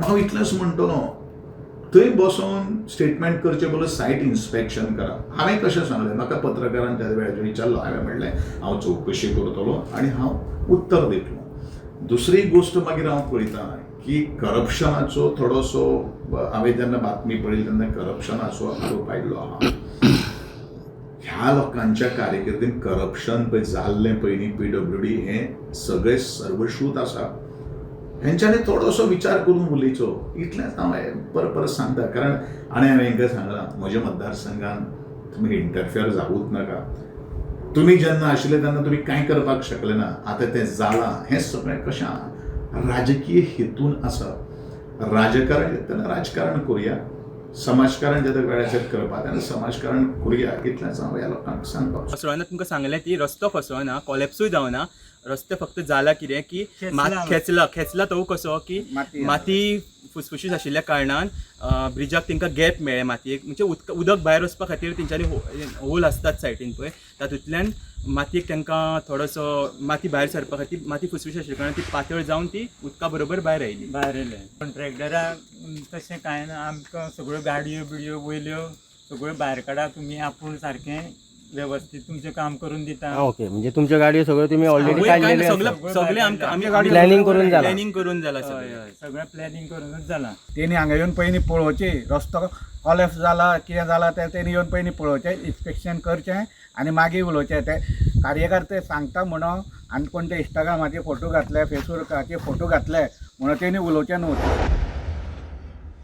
हांव इतलेंच म्हणटलो थंय बसून स्टेटमेंट करचे बरोबर सायट इन्स्पेक्शन करा. हांवें कशें सांगलें, म्हाका पत्रकारान त्या वेळार विचारलो, हांवें म्हणलें हांव चवकशी करतलो आनी हांव उत्तर दितलो. दुसरी गोष्ट मागीर हांव पळयतां की करप्शनाचो थोडोसो हांवें जेन्ना बातमी पळयली तेन्ना करप्शनाचो आरोप आयिल्लो आहा. ह्या लोकांच्या कारकिर्दीन करप्शन पळय जाल्लें पयलीं PWD हें सगळें सर्वश्रूत आसा. हेंच्यांनी थोडोसो विचार करून उलयचो, इतलेंच हांव परत सांगता. कारण आनी हांवें हेंकां सांगलां म्हज्या मतदारसंघान तुमी इंटरफियर जावूच नाका. तुमी जेन्ना आशिल्ले तेन्ना तुमी कांय करपाक शकले ना, आतां तें जालां. हें सगळें कशें राजकीय हेतून आसा. राजकारण तेन्ना राजकारण करुया, समाजकारण जेन्ना वेळाचेर करपा तेन्ना समाजकारण करुया, इतलेंच हांव ह्या लोकांक सांगपाक. फसवना तुमकां सांगलें की रस्तो फसवना, कॉलेप्सूय जावना, रस्ते फक्त जाला कितें की खेचला तो कसो की माती फुसफुशीत आशिल्ल्या कारणान ब्रिजाक तांकां गॅप मेळ्ळे मातयेक, म्हणजे उदक भायर वचपा खातीर तेंच्यांनी होल आसतात सायडीन पळय, तातूंतल्यान मातयेक तांकां थोडोसो माती भायर सरपा खातीर माती फुसफुशीत आशिल्ल्या कारणान ती पातळ जावन ती उदका बरोबर भायर आयली. कॉन्ट्रॅक्टराक तशें कांय ना, आमकां सगळ्यो गाडयो बिडयो वयल्यो सगळ्यो भायर काडा तुमी, आपूण सारकें वेवस्थीत तुमचें काम करून दिता. ओके, म्हणजे तुमच्या गाडयो सगळ्यो तुम्ही ऑलरेडी काडलेल्यो सगळे आमची गाडी प्लॅनिंग करून जाला. सगळें प्लॅनिंग करूनच जाला. तेणी हांगा येवन पयलीं पळोवचें, रस्तो कॉलेप्स जाला कितें जाला तें तेणी येवन पयलीं पळोवचें, इन्स्पेक्शन करचें आनी मागीर उलोवचें. ते कार्यकर्ते सांगता म्हणून आनी कोण ते इंस्टाग्रामाचेर फोटो घातले, फेसबुकाचेर फोटो घातले म्हणून तेणी उलोवचें न्हू.